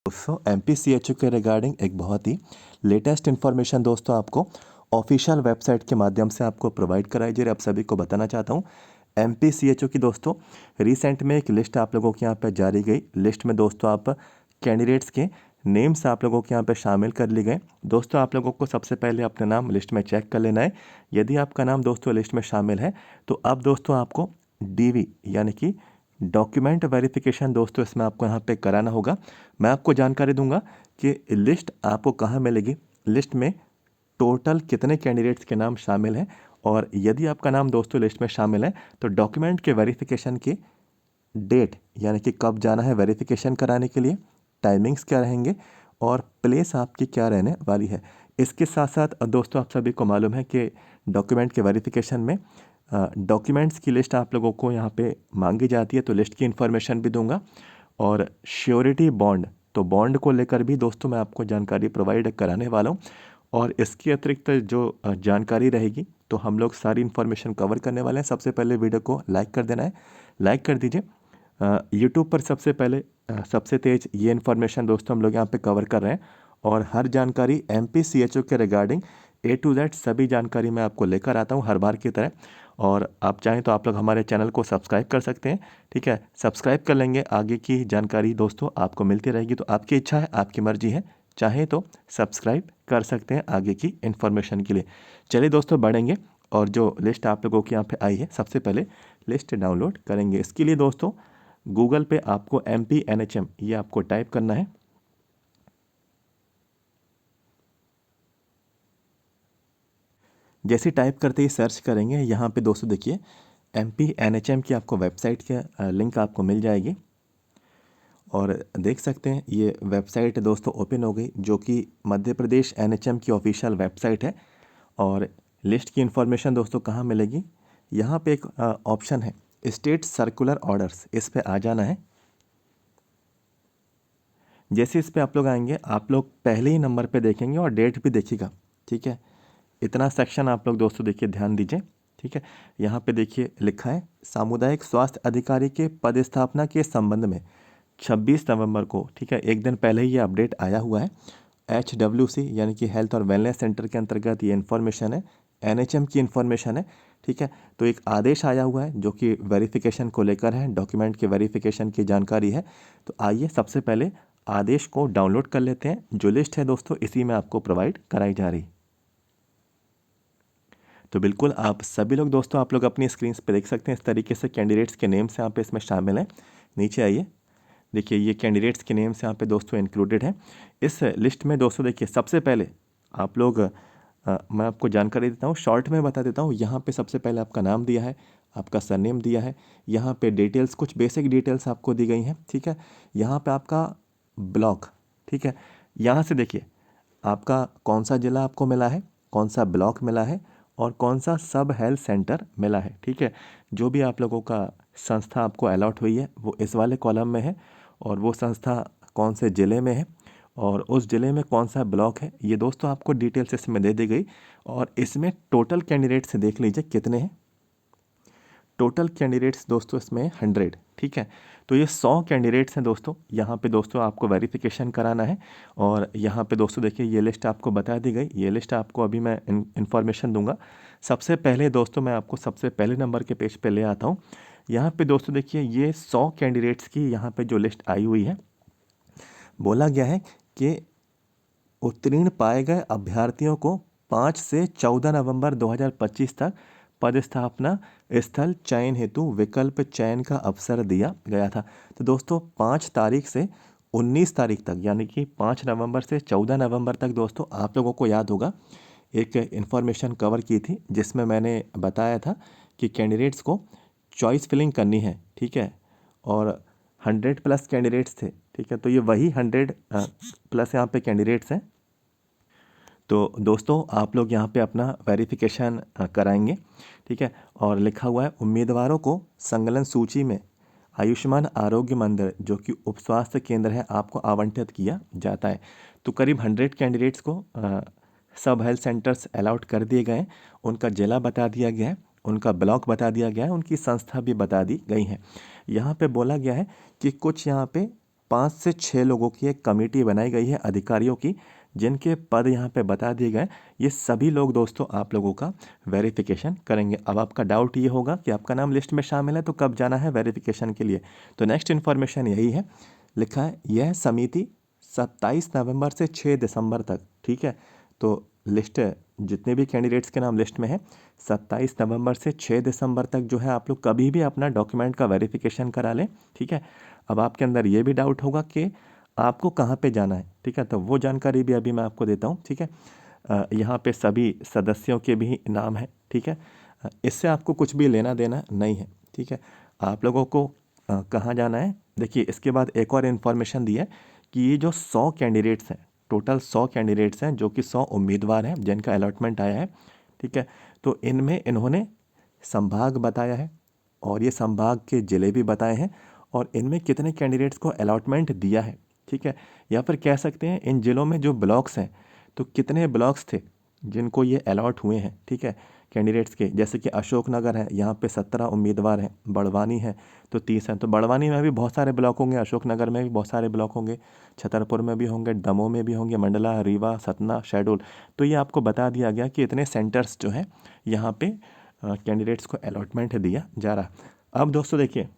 दोस्तों MPCHO के regarding एक बहुत ही लेटेस्ट इन्फॉर्मेशन दोस्तों आपको ऑफिशियल वेबसाइट के माध्यम से आपको प्रोवाइड कराई जा रही है। आप सभी को बताना चाहता हूँ MPCHO की दोस्तों रिसेंट में एक लिस्ट आप लोगों के यहाँ पे जारी गई। लिस्ट में दोस्तों आप कैंडिडेट्स के नेम्स आप लोगों के यहाँ पे शामिल कर लिए गए। दोस्तों आप लोगों को सबसे पहले अपना नाम लिस्ट में चेक कर लेना है। यदि आपका नाम दोस्तों लिस्ट में शामिल है तो अब दोस्तों आपको DV यानी कि डॉक्यूमेंट वेरिफिकेशन दोस्तों इसमें आपको यहाँ पे कराना होगा। मैं आपको जानकारी दूंगा कि लिस्ट आपको कहाँ मिलेगी, लिस्ट में टोटल कितने कैंडिडेट्स के नाम शामिल हैं, और यदि आपका नाम दोस्तों लिस्ट में शामिल है तो डॉक्यूमेंट के वेरिफिकेशन की डेट यानी कि कब जाना है वेरिफिकेशन कराने के लिए, टाइमिंग्स क्या रहेंगे और प्लेस आपकी क्या रहने वाली है। इसके साथ साथ दोस्तों आप सभी को मालूम है कि डॉक्यूमेंट के वेरिफिकेशन में डॉक्यूमेंट्स की लिस्ट आप लोगों को यहाँ पे मांगी जाती है, तो लिस्ट की इन्फॉर्मेशन भी दूंगा। और श्योरिटी बॉन्ड, तो बॉन्ड को लेकर भी दोस्तों मैं आपको जानकारी प्रोवाइड कराने वाला हूँ। और इसके अतिरिक्त जो जानकारी रहेगी तो हम लोग सारी इन्फॉर्मेशन कवर करने वाले हैं। सबसे पहले वीडियो को लाइक कर देना है, लाइक कर दीजिए। यूट्यूब पर सबसे पहले सबसे तेज ये इन्फॉर्मेशन दोस्तों हम लोग यहाँ पे कवर कर रहे हैं, और हर जानकारी MPCHO के रिगार्डिंग A to Z सभी जानकारी मैं आपको लेकर आता हूँ हर बार की तरह। और आप चाहें तो आप लोग हमारे चैनल को सब्सक्राइब कर सकते हैं, ठीक है, सब्सक्राइब कर लेंगे, आगे की जानकारी दोस्तों आपको मिलती रहेगी। तो आपकी इच्छा है, आपकी मर्जी है, चाहे तो सब्सक्राइब कर सकते हैं आगे की इन्फॉर्मेशन के लिए। चलिए दोस्तों बढ़ेंगे, और जो लिस्ट आप लोगों के यहाँ पे आई है सबसे पहले लिस्ट डाउनलोड करेंगे। इसके लिए दोस्तों गूगल पे आपको MPNHM ये आपको टाइप करना है। जैसे टाइप करते ही सर्च करेंगे यहाँ पे दोस्तों देखिए MPNHM की आपको वेबसाइट के लिंक आपको मिल जाएगी, और देख सकते हैं ये वेबसाइट दोस्तों ओपन हो गई, जो कि मध्य प्रदेश NHM की ऑफिशियल वेबसाइट है। और लिस्ट की इन्फॉर्मेशन दोस्तों कहाँ मिलेगी, यहाँ पे एक ऑप्शन है स्टेट सर्कुलर ऑर्डर्स, इस पे आ जाना है। जैसे इस पे आप लोग आएंगे आप लोग पहले ही नंबर पे देखेंगे और डेट भी देखिएगा, ठीक है। इतना सेक्शन आप लोग दोस्तों देखिए, ध्यान दीजिए, ठीक है। यहाँ पे देखिए लिखा है सामुदायिक स्वास्थ्य अधिकारी के पदस्थापना के संबंध में 26 नवंबर को, ठीक है, एक दिन पहले ही ये अपडेट आया हुआ है। HWC यानी कि हेल्थ और वेलनेस सेंटर के अंतर्गत ये इन्फॉर्मेशन है, NHM की इन्फॉर्मेशन है, ठीक है। तो एक आदेश आया हुआ है जो कि वेरिफिकेशन को लेकर है, डॉक्यूमेंट के वेरिफिकेशन की जानकारी है। तो आइए सबसे पहले आदेश को डाउनलोड कर लेते हैं। जो लिस्ट है दोस्तों इसी में आपको प्रोवाइड कराई जा रही। तो बिल्कुल आप सभी लोग दोस्तों आप लोग अपनी स्क्रीन पे देख सकते हैं इस तरीके से कैंडिडेट्स के नेम्स यहाँ पे इसमें शामिल हैं। नीचे आइए, देखिए ये कैंडिडेट्स के नेम्स यहाँ पे दोस्तों इंक्लूडेड हैं इस लिस्ट में। दोस्तों देखिए सबसे पहले आप लोग मैं आपको जानकारी देता हूँ, शॉर्ट में बता देता हूँ। यहाँ पे सबसे पहले आपका नाम दिया है, आपका सरनेम दिया है, यहाँ पे डिटेल्स कुछ बेसिक डिटेल्स आपको दी गई हैं, ठीक है। यहाँ पे आपका ब्लॉक, ठीक है। यहाँ से देखिए आपका कौन सा ज़िला आपको मिला है, कौन सा ब्लॉक मिला है, और कौन सा सब हेल्थ सेंटर मिला है, ठीक है। जो भी आप लोगों का संस्था आपको अलॉट हुई है वो इस वाले कॉलम में है, और वो संस्था कौन से ज़िले में है और उस ज़िले में कौन सा ब्लॉक है, ये दोस्तों आपको डिटेल्स इसमें दे दी गई। और इसमें टोटल कैंडिडेट्स देख लीजिए कितने हैं। टोटल कैंडिडेट्स दोस्तों इसमें 100, ठीक है। तो ये 100 कैंडिडेट्स हैं दोस्तों। यहाँ पे दोस्तों आपको वेरिफिकेशन कराना है, और यहाँ पे दोस्तों देखिए ये लिस्ट आपको बता दी गई। ये लिस्ट आपको अभी मैं इन्फॉर्मेशन दूंगा। सबसे पहले दोस्तों मैं आपको सबसे पहले नंबर के पेज पे ले आता हूँ। यहाँ पे दोस्तों देखिए ये 100 कैंडिडेट्स की यहाँ पे जो लिस्ट आई हुई है, बोला गया है कि उत्तीर्ण पाए गए अभ्यर्थियों को 5 से 14 नवंबर 2025 तक पदस्थापना स्थल चयन हेतु विकल्प चयन का अवसर दिया गया था। तो दोस्तों 5 तारीख से 19 तारीख तक, यानी कि 5 नवंबर से 14 नवंबर तक दोस्तों आप लोगों को याद होगा एक इन्फॉर्मेशन कवर की थी, जिसमें मैंने बताया था कि कैंडिडेट्स को चॉइस फिलिंग करनी है, ठीक है। और 100 प्लस कैंडिडेट्स थे, ठीक है। तो ये वही 100 प्लस यहाँ पे कैंडिडेट्स हैं। तो दोस्तों आप लोग यहाँ पे अपना वेरिफिकेशन कराएंगे, ठीक है। और लिखा हुआ है उम्मीदवारों को संकलन सूची में आयुष्मान आरोग्य मंदिर जो कि उप स्वास्थ्य केंद्र है आपको आवंटित किया जाता है। तो करीब 100 कैंडिडेट्स को सब हेल्थ सेंटर्स अलाउट कर दिए गए हैं। उनका जिला बता दिया गया है, उनका ब्लॉक बता दिया गया है, उनकी संस्था भी बता दी गई है। यहाँ पे बोला गया है कि कुछ यहाँ पे 5 से 6 लोगों की एक कमेटी बनाई गई है अधिकारियों की, जिनके पद यहाँ पे बता दिए गए। ये सभी लोग दोस्तों आप लोगों का वेरिफिकेशन करेंगे। अब आपका डाउट ये होगा कि आपका नाम लिस्ट में शामिल है तो कब जाना है वेरिफिकेशन के लिए। तो नेक्स्ट इन्फॉर्मेशन यही है, लिखा है यह समिति 27 नवंबर से 6 दिसंबर तक, ठीक है। तो लिस्ट जितने भी कैंडिडेट्स के नाम लिस्ट में है 27 नवंबर से 6 दिसंबर तक जो है आप लोग कभी भी अपना डॉक्यूमेंट का वेरिफिकेशन करा लें, ठीक है। अब आपके अंदर ये भी डाउट होगा कि आपको कहाँ पे जाना है, ठीक है, तो वो जानकारी भी अभी मैं आपको देता हूँ, ठीक है। यहाँ पे सभी सदस्यों के भी नाम है, ठीक है। इससे आपको कुछ भी लेना देना नहीं है, ठीक है। आप लोगों को कहाँ जाना है, देखिए इसके बाद एक और इन्फॉर्मेशन दी है कि ये जो 100 कैंडिडेट्स हैं, टोटल 100 कैंडिडेट्स हैं, जो कि 100 उम्मीदवार हैं जिनका अलॉटमेंट आया है, ठीक है। तो इनमें इन्होंने संभाग बताया है और ये संभाग के ज़िले भी बताए हैं और इनमें कितने कैंडिडेट्स को अलॉटमेंट दिया है, ठीक है। या फिर कह सकते हैं इन ज़िलों में जो ब्लॉक्स हैं तो कितने ब्लॉक्स थे जिनको ये अलॉट हुए हैं, ठीक है, कैंडिडेट्स के। जैसे कि अशोकनगर है, यहाँ पे 17 उम्मीदवार हैं, बड़वानी है तो 30 हैं। तो बड़वानी में भी बहुत सारे ब्लॉक होंगे, अशोकनगर में भी बहुत सारे ब्लॉक होंगे, छतरपुर में भी होंगे, दमोह में भी होंगे, मंडला, रीवा, सतना, शहडोल। तो ये आपको बता दिया गया कि इतने सेंटर्स जो हैं यहाँ पे कैंडिडेट्स को अलॉटमेंट दिया जा रहा। अब दोस्तों देखिए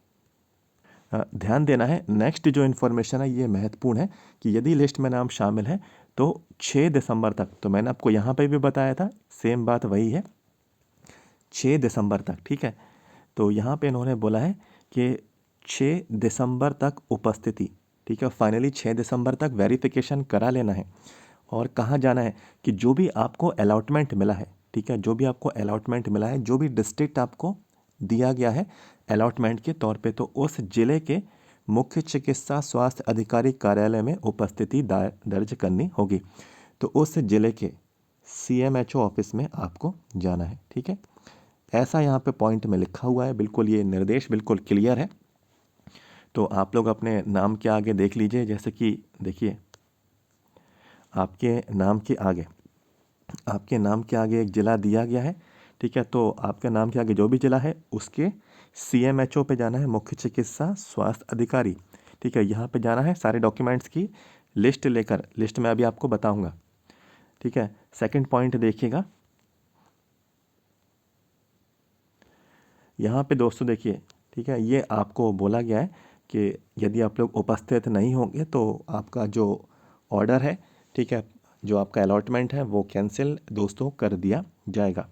ध्यान देना है, नेक्स्ट जो इन्फॉर्मेशन है ये महत्वपूर्ण है कि यदि लिस्ट में नाम शामिल है तो 6 दिसंबर तक, तो मैंने आपको यहाँ पे भी बताया था, सेम बात वही है, 6 दिसंबर तक, ठीक है। तो यहाँ पे इन्होंने बोला है कि 6 दिसंबर तक उपस्थिति, ठीक है, फाइनली 6 दिसंबर तक वेरिफिकेशन करा लेना है। और कहाँ जाना है कि जो भी आपको अलॉटमेंट मिला है, ठीक है, जो भी आपको अलॉटमेंट मिला है, जो भी डिस्ट्रिक्ट आपको दिया गया है अलॉटमेंट के तौर पे, तो उस जिले के मुख्य चिकित्सा स्वास्थ्य अधिकारी कार्यालय में उपस्थिति दर्ज करनी होगी। तो उस जिले के CMHO ऑफिस में आपको जाना है, ठीक है। ऐसा यहाँ पे पॉइंट में लिखा हुआ है, बिल्कुल ये निर्देश बिल्कुल क्लियर है। तो आप लोग अपने नाम के आगे देख लीजिए, जैसे कि देखिए आपके नाम के आगे एक ज़िला दिया गया है, ठीक है। तो आपके नाम के आगे जो भी ज़िला है उसके CMHO पे जाना है, मुख्य चिकित्सा स्वास्थ्य अधिकारी, ठीक है। यहाँ पे जाना है सारे डॉक्यूमेंट्स की लिस्ट लेकर, लिस्ट में अभी आपको बताऊंगा, ठीक है। सेकंड पॉइंट देखिएगा, यहाँ पे दोस्तों देखिए, ठीक है, ये आपको बोला गया है कि यदि आप लोग उपस्थित नहीं होंगे तो आपका जो ऑर्डर है, ठीक है, जो आपका अलॉटमेंट है वो कैंसिल दोस्तों कर दिया जाएगा।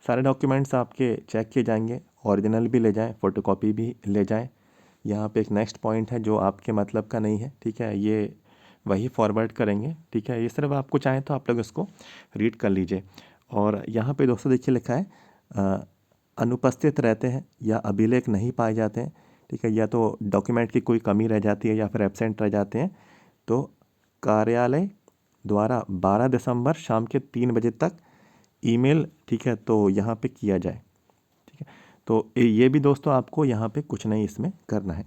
सारे डॉक्यूमेंट्स आपके चेक किए जाएंगे, ओरिजिनल भी ले जाएं, फ़ोटोकॉपी भी ले जाएं। यहाँ पे एक नेक्स्ट पॉइंट है जो आपके मतलब का नहीं है, ठीक है, ये वही फॉरवर्ड करेंगे, ठीक है। ये सिर्फ आपको चाहें तो आप लोग इसको रीड कर लीजिए। और यहाँ पे दोस्तों देखिए लिखा है अनुपस्थित रहते हैं या अभिलेख नहीं पाए जाते हैं, ठीक है, या तो डॉक्यूमेंट की कोई कमी रह जाती है या फिर एब्सेंट रह जाते हैं, तो कार्यालय द्वारा 12 दिसंबर शाम के 3 बजे तक ईमेल, ठीक है, तो यहाँ पे किया जाए, ठीक है। तो ये भी दोस्तों आपको यहाँ पे कुछ नहीं इसमें करना है।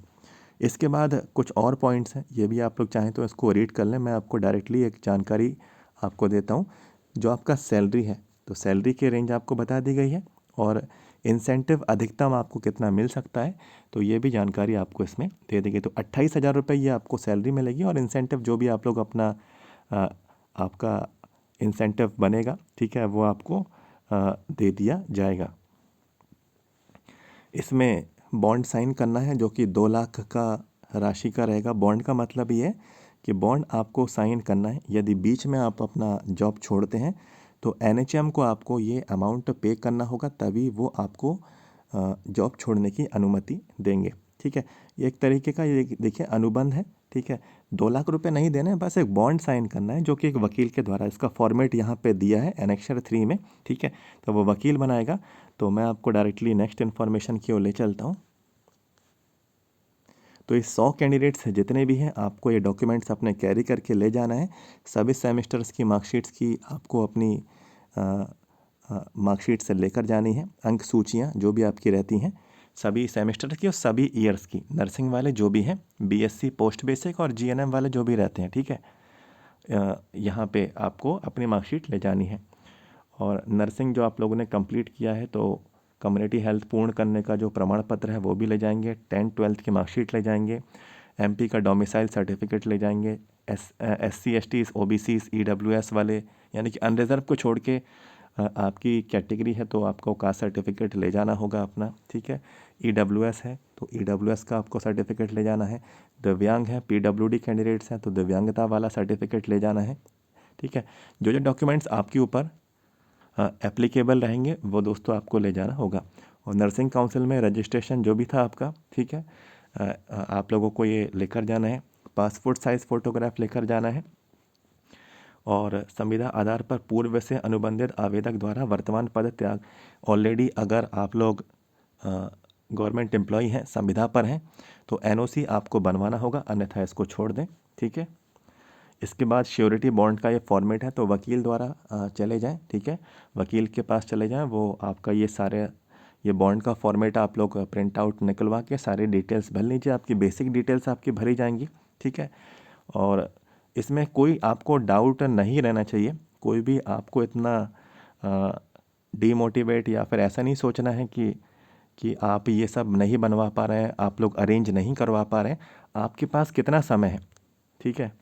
इसके बाद कुछ और पॉइंट्स हैं, ये भी आप लोग चाहें तो इसको रीड कर लें। मैं आपको डायरेक्टली एक जानकारी आपको देता हूँ। जो आपका सैलरी है तो सैलरी की रेंज आपको बता दी गई है और इंसेंटिव अधिकतम आपको कितना मिल सकता है तो ये भी जानकारी आपको इसमें दे दी गई। तो 28,000 रुपये ये आपको सैलरी मिलेगी और इंसेंटिव जो भी आप लोग अपना आपका इंसेंटिव बनेगा, ठीक है, वो आपको दे दिया जाएगा। इसमें बॉन्ड साइन करना है जो कि 2 लाख का राशि का रहेगा। बॉन्ड का मतलब ये है कि बॉन्ड आपको साइन करना है, यदि बीच में आप अपना जॉब छोड़ते हैं तो NHM को आपको ये अमाउंट पे करना होगा, तभी वो आपको जॉब छोड़ने की अनुमति देंगे, ठीक है। ये एक तरीके का ये देखिए अनुबंध है, ठीक है। 2 लाख रुपए नहीं देने, बस एक बॉन्ड साइन करना है जो कि एक वकील के द्वारा, इसका फॉर्मेट यहाँ पे दिया है एनेक्सर 3 में, ठीक है। तो वो वकील बनाएगा। तो मैं आपको डायरेक्टली नेक्स्ट इन्फॉर्मेशन की ओर ले चलता हूँ। तो ये 100 कैंडिडेट्स जितने भी हैं आपको ये डॉक्यूमेंट्स अपने कैरी करके ले जाना है। सभी सेमेस्टर्स की मार्कशीट्स की आपको अपनी मार्कशीट से लेकर जानी है। अंक सूचियाँ जो भी आपकी रहती हैं सभी सेमेस्टर की और सभी ईयर्स की, नर्सिंग वाले जो भी हैं, BSc पोस्ट बेसिक और GNM वाले जो भी रहते हैं, ठीक है, यहाँ पे आपको अपनी मार्कशीट ले जानी है। और नर्सिंग जो आप लोगों ने कंप्लीट किया है तो कम्युनिटी हेल्थ पूर्ण करने का जो प्रमाण पत्र है वो भी ले जाएंगे, 10th 12th की मार्कशीट ले जाएंगे, एमपी का डोमिसाइल सर्टिफिकेट ले जाएंगे। SC ST OBC EWS वाले यानी कि अनरिजर्व को छोड़ के आपकी कैटेगरी है तो आपको कास्ट सर्टिफिकेट ले जाना होगा अपना, ठीक है। EWS है तो EWS का आपको सर्टिफिकेट ले जाना है। दिव्यांग है, PWD कैंडिडेट्स हैं तो दिव्यांगता वाला सर्टिफिकेट ले जाना है, ठीक है। जो जो डॉक्यूमेंट्स आपके ऊपर एप्लीकेबल रहेंगे वो दोस्तों आपको ले जाना होगा। और नर्सिंग काउंसिल में रजिस्ट्रेशन जो भी था आपका, ठीक है, आप लोगों को ये लेकर जाना है। पासपोर्ट साइज़ फ़ोटोग्राफ लेकर जाना है और संविदा आधार पर पूर्व से अनुबंधित आवेदक द्वारा वर्तमान पद त्याग। ऑलरेडी अगर आप लोग गवर्नमेंट एम्प्लॉई हैं, संविदा पर हैं, तो NOC आपको बनवाना होगा, अन्यथा इसको छोड़ दें, ठीक है। इसके बाद श्योरिटी बॉन्ड का ये फॉर्मेट है तो वकील द्वारा चले जाएं, ठीक है, वकील के पास चले जाएं, वो आपका ये बॉन्ड का फॉर्मेट आप लोग प्रिंट आउट निकलवा के सारी डिटेल्स भर लीजिए। आपकी बेसिक डिटेल्स आपकी भरी जाएंगी, ठीक है। और इसमें कोई आपको डाउट नहीं रहना चाहिए, कोई भी आपको इतना डीमोटिवेट या फिर ऐसा नहीं सोचना है कि आप ये सब नहीं बनवा पा रहे हैं, आप लोग अरेंज नहीं करवा पा रहे हैं। आपके पास कितना समय है, ठीक है,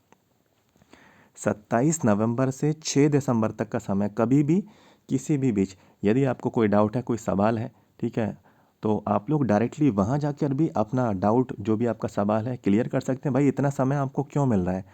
27 नवंबर से 6 दिसंबर तक का समय। कभी भी किसी भी बीच यदि आपको कोई डाउट है, कोई सवाल है, ठीक है, तो आप लोग डायरेक्टली वहाँ जाकर भी अपना डाउट जो भी आपका सवाल है क्लियर कर सकते हैं। भाई इतना समय आपको क्यों मिल रहा है?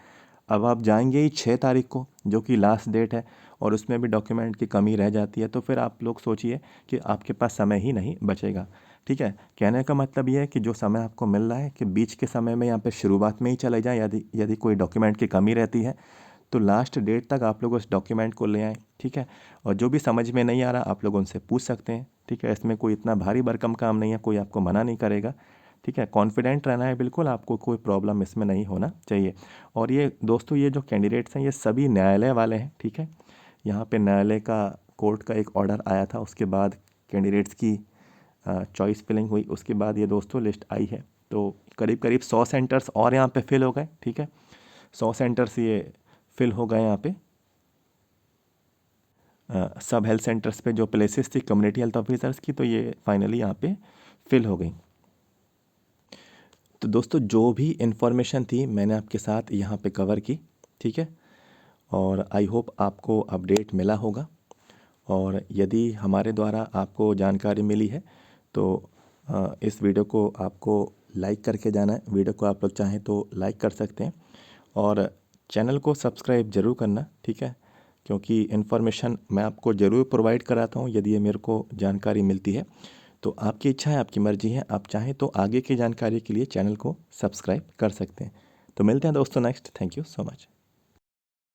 अब आप जाएंगे ही 6 तारीख को जो कि लास्ट डेट है और उसमें भी डॉक्यूमेंट की कमी रह जाती है, तो फिर आप लोग सोचिए कि आपके पास समय ही नहीं बचेगा, ठीक है। कहने का मतलब ये है कि जो समय आपको मिल रहा है कि बीच के समय में यहाँ पे शुरुआत में ही चले जाएं। यदि कोई डॉक्यूमेंट की कमी रहती है तो लास्ट डेट तक आप लोग उस डॉक्यूमेंट को ले आएँ, ठीक है। और जो भी समझ में नहीं आ रहा आप लोग उनसे पूछ सकते हैं, ठीक है। इसमें कोई इतना भारी भरकम काम नहीं है, कोई आपको मना नहीं करेगा, ठीक है। कॉन्फिडेंट रहना है बिल्कुल, आपको कोई प्रॉब्लम इसमें नहीं होना चाहिए। और ये दोस्तों ये जो कैंडिडेट्स हैं ये सभी न्यायालय वाले हैं, ठीक है। यहाँ पे न्यायालय का कोर्ट का एक ऑर्डर आया था, उसके बाद कैंडिडेट्स की चॉइस फिलिंग हुई, उसके बाद ये दोस्तों लिस्ट आई है। तो करीब करीब 100 सेंटर्स और यहाँ पे फिल हो गए, ठीक है। 100 सेंटर्स ये फिल हो गए यहाँ पे। सब हेल्थ सेंटर्स पे जो प्लेसेस थी कम्युनिटी हेल्थ ऑफिसर्स की, तो ये फाइनली यहाँ पे फिल हो गई। तो दोस्तों जो भी इन्फॉर्मेशन थी मैंने आपके साथ यहाँ पे कवर की, ठीक है। और आई होप आपको अपडेट मिला होगा। और यदि हमारे द्वारा आपको जानकारी मिली है तो इस वीडियो को आपको लाइक करके जाना है। वीडियो को आप लोग चाहें तो लाइक कर सकते हैं और चैनल को सब्सक्राइब ज़रूर करना, ठीक है, क्योंकि इन्फॉर्मेशन मैं आपको ज़रूर प्रोवाइड कराता हूँ यदि ये मेरे को जानकारी मिलती है। तो आपकी इच्छा है, आपकी मर्ज़ी है, आप चाहें तो आगे की जानकारी के लिए चैनल को सब्सक्राइब कर सकते हैं। तो मिलते हैं दोस्तों next. Thank you so much.